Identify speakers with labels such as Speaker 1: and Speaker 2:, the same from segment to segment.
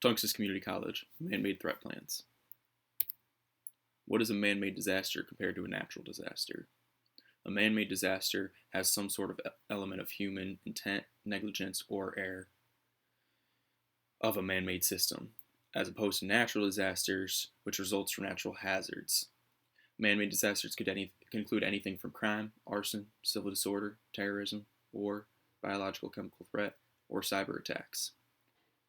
Speaker 1: Tungus Community College, man-made threat plans. What is a man-made disaster compared to a natural disaster? A man-made disaster has some sort of element of human intent, negligence, or error of a man-made system, as opposed to natural disasters, which results from natural hazards. Man-made disasters could include anything from crime, arson, civil disorder, terrorism, war, biological chemical threat, or cyber attacks.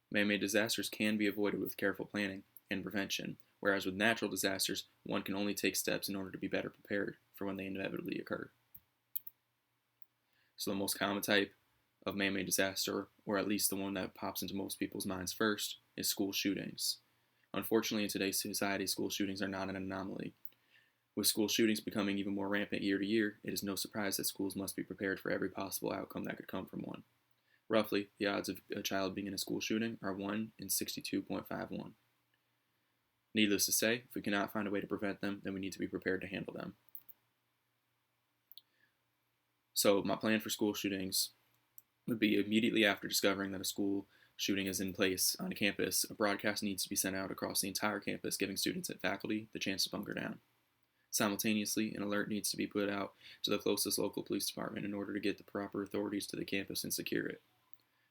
Speaker 1: Man-made disasters can be avoided with careful planning and prevention, whereas with natural disasters, one can only take steps in order to be better prepared for when they inevitably occur. So the most common type of man-made disaster, or at least the one that pops into most people's minds first, is school shootings. Unfortunately, in today's society, school shootings are not an anomaly. With school shootings becoming even more rampant year to year, it is no surprise that schools must be prepared for every possible outcome that could come from one. Roughly, the odds of a child being in a school shooting are 1 in 62.51. Needless to say, if we cannot find a way to prevent them, then we need to be prepared to handle them. So my plan for school shootings would be immediately after discovering that a school shooting is in place on a campus, a broadcast needs to be sent out across the entire campus, giving students and faculty the chance to bunker down. Simultaneously, an alert needs to be put out to the closest local police department in order to get the proper authorities to the campus and secure it.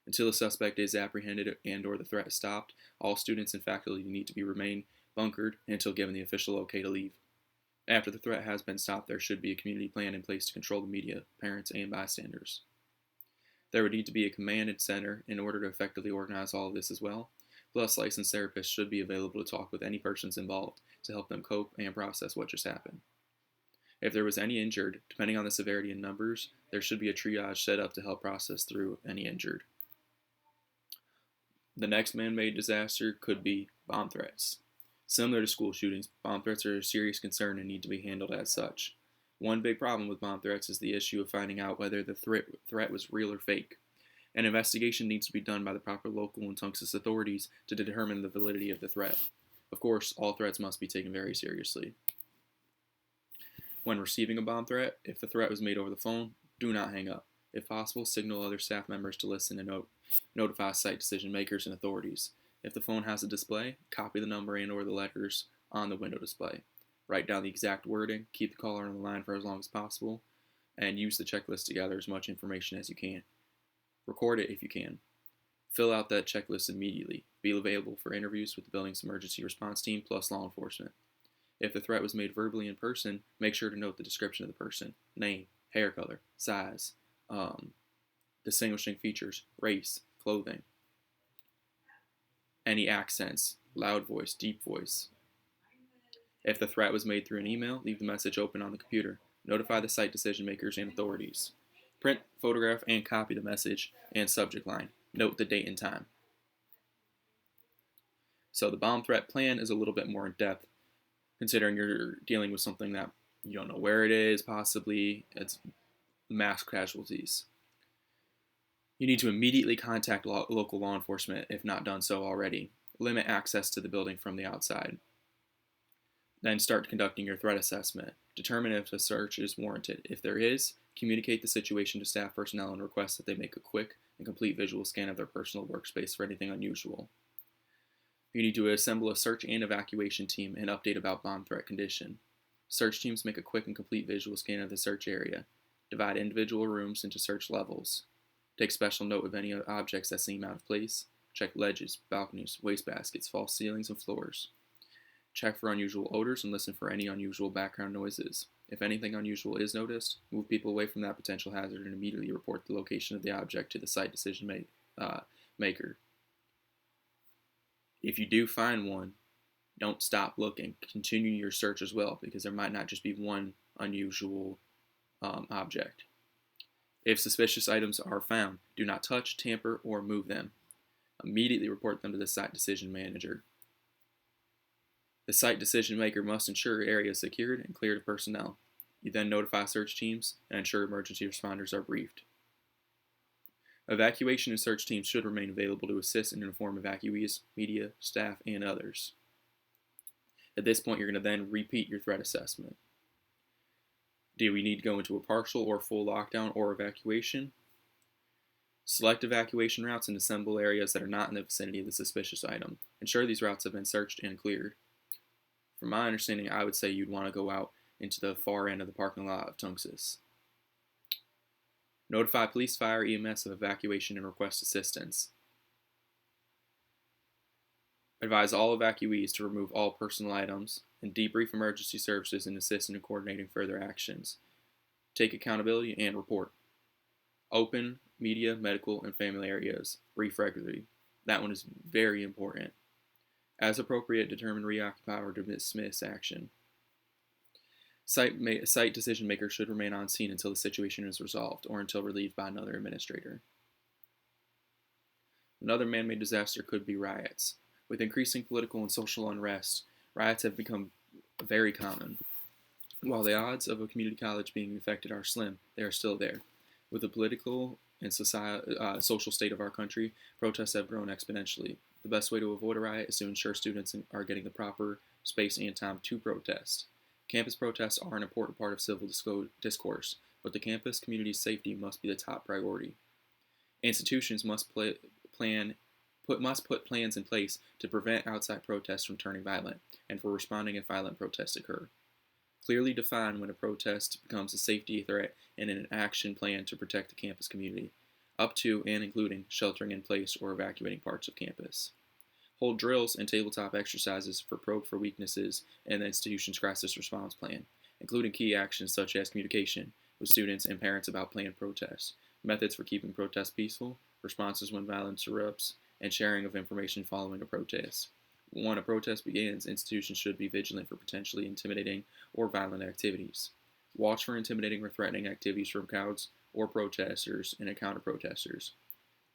Speaker 1: Until a suspect is apprehended and or the threat is stopped, all students and faculty need to remain bunkered until given the official okay to leave. After the threat has been stopped, there should be a community plan in place to control the media, parents, and bystanders. There would need to be a command center in order to effectively organize all of this as well. Plus, licensed therapists should be available to talk with any persons involved to help them cope and process what just happened. If there was any injured, depending on the severity and numbers, there should be a triage set up to help process through any injured. The next man-made disaster could be bomb threats. Similar to school shootings, bomb threats are a serious concern and need to be handled as such. One big problem with bomb threats is the issue of finding out whether the threat was real or fake. An investigation needs to be done by the proper local and Tungus authorities to determine the validity of the threat. Of course, all threats must be taken very seriously. When receiving a bomb threat, if the threat was made over the phone, do not hang up. If possible, signal other staff members to listen and notify site decision makers and authorities. If the phone has a display, copy the number and or the letters on the window display. Write down the exact wording, keep the caller on the line for as long as possible, and use the checklist to gather as much information as you can. Record it if you can. Fill out that checklist immediately. Be available for interviews with the building's emergency response team plus law enforcement. If the threat was made verbally in person, make sure to note the description of the person, name, hair color, size, distinguishing features, race, clothing, any accents, loud voice, deep voice. If the threat was made through an email, leave the message open on the computer. Notify the site decision makers and authorities. Print, photograph, and copy the message and subject line. Note the date and time. So the bomb threat plan is a little bit more in depth, considering you're dealing with something that you don't know where it is, possibly it's mass casualties. You need to immediately contact local law enforcement if not done so already. Limit access to the building from the outside. Then start conducting your threat assessment. Determine if a search is warranted. If there is, communicate the situation to staff personnel and request that they make a quick and complete visual scan of their personal workspace for anything unusual. You need to assemble a search and evacuation team and update about bomb threat condition. Search teams make a quick and complete visual scan of the search area. Divide individual rooms into search levels. Take special note of any objects that seem out of place. Check ledges, balconies, wastebaskets, false ceilings, and floors. Check for unusual odors and listen for any unusual background noises. If anything unusual is noticed, move people away from that potential hazard and immediately report the location of the object to the site decision maker. If you do find one, don't stop looking. Continue your search as well, because there might not just be one unusual object. If suspicious items are found, do not touch, tamper, or move them. Immediately report them to the site decision manager. The site decision maker must ensure area is secured and cleared of personnel. You then notify search teams and ensure emergency responders are briefed. Evacuation and search teams should remain available to assist and inform evacuees, media, staff, and others. At this point, you're going to then repeat your threat assessment. Do we need to go into a partial or full lockdown or evacuation? Select evacuation routes and assemble areas that are not in the vicinity of the suspicious item. Ensure these routes have been searched and cleared. From my understanding, I would say you'd want to go out into the far end of the parking lot of Tunxis. Notify police, fire, EMS of evacuation and request assistance. Advise all evacuees to remove all personal items and debrief emergency services and assist in coordinating further actions. Take accountability and report. Open, media, medical, and family areas. Brief regularly. That one is very important. As appropriate, determine, reoccupy, or dismiss action. Site decision makers should remain on scene until the situation is resolved or until relieved by another administrator. Another man-made disaster could be riots. With increasing political and social unrest, riots have become very common. While the odds of a community college being affected are slim, they are still there. With the political and social state of our country, protests have grown exponentially. The best way to avoid a riot is to ensure students are getting the proper space and time to protest. Campus protests are an important part of civil discourse, but the campus community's safety must be the top priority. Institutions must put plans in place to prevent outside protests from turning violent and for responding if violent protests occur. Clearly define when a protest becomes a safety threat and an action plan to protect the campus community, up to and including sheltering in place or evacuating parts of campus. Hold drills and tabletop exercises for probe for weaknesses in the institution's crisis response plan, including key actions such as communication with students and parents about planned protests, methods for keeping protests peaceful, responses when violence erupts, and sharing of information following a protest. When a protest begins, institutions should be vigilant for potentially intimidating or violent activities. Watch for intimidating or threatening activities from crowds or protesters and counter-protesters.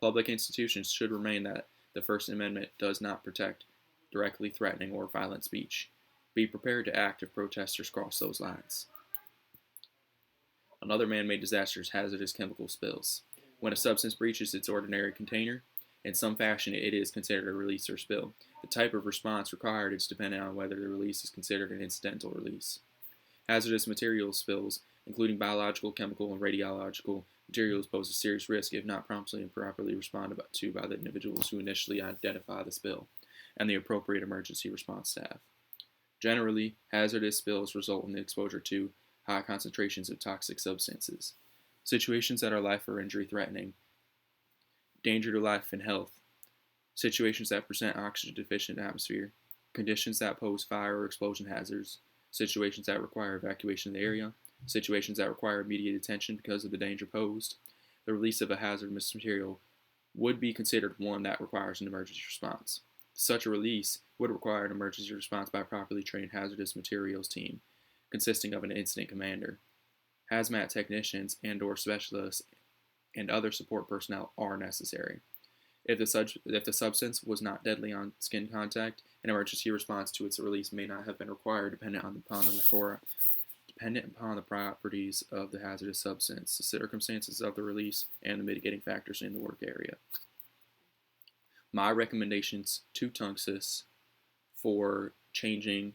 Speaker 1: Public institutions should remain that the First Amendment does not protect directly threatening or violent speech. Be prepared to act if protesters cross those lines. Another man-made disaster is hazardous chemical spills. When a substance breaches its ordinary container, in some fashion it is considered a release or spill. The type of response required is dependent on whether the release is considered an incidental release. Hazardous materials spills, including biological, chemical, and radiological materials, pose a serious risk if not promptly and properly responded to by the individuals who initially identify the spill and the appropriate emergency response staff. Generally, hazardous spills result in the exposure to high concentrations of toxic substances. Situations that are life or injury threatening, danger to life and health, situations that present oxygen deficient atmosphere, conditions that pose fire or explosion hazards, situations that require evacuation of the area, situations that require immediate attention because of the danger posed. The release of a hazardous material would be considered one that requires an emergency response. Such a release would require an emergency response by a properly trained hazardous materials team consisting of an incident commander. Hazmat technicians and/or specialists and other support personnel are necessary. If the substance was not deadly on skin contact, an emergency response to its release may not have been required dependent upon the properties of the hazardous substance, the circumstances of the release, and the mitigating factors in the work area. My recommendations to Tunxis for changing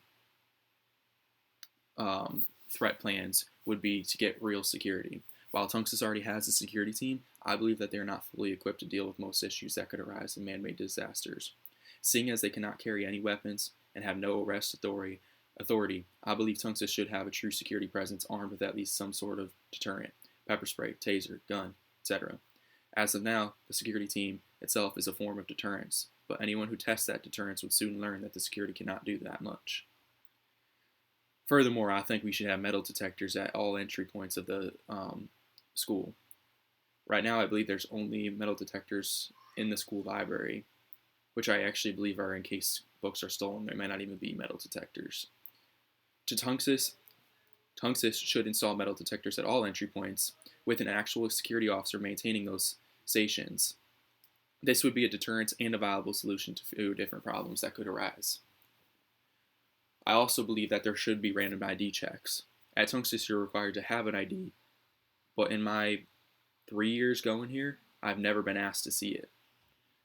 Speaker 1: threat plans would be to get real security. While Tunxis already has a security team, I believe that they are not fully equipped to deal with most issues that could arise in man-made disasters. Seeing as they cannot carry any weapons and have no arrest authority, I believe Tunxis should have a true security presence armed with at least some sort of deterrent, pepper spray, taser, gun, etc. As of now, the security team itself is a form of deterrence, but anyone who tests that deterrence would soon learn that the security cannot do that much. Furthermore, I think we should have metal detectors at all entry points of the school. Right now, I believe there's only metal detectors in the school library, which I actually believe are in case books are stolen. There might not even be metal detectors. To Tunxis should install metal detectors at all entry points with an actual security officer maintaining those stations. This would be a deterrent and a viable solution to different problems that could arise. I also believe that there should be random ID checks. At Tunxis, you're required to have an ID, but in my 3 years going here, I've never been asked to see it.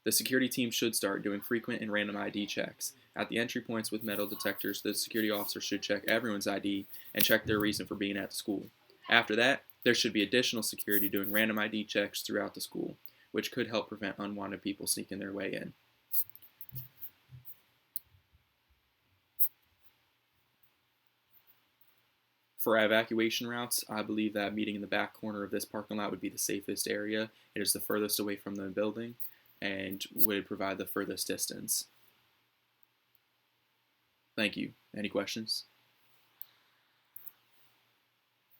Speaker 1: The security team should start doing frequent and random ID checks. At the entry points with metal detectors, the security officer should check everyone's ID and check their reason for being at the school. After that, there should be additional security doing random ID checks throughout the school. which could help prevent unwanted people sneaking their way in. For evacuation routes, I believe that meeting in the back corner of this parking lot would be the safest area. It is the furthest away from the building and would provide the furthest distance. Thank you. Any questions?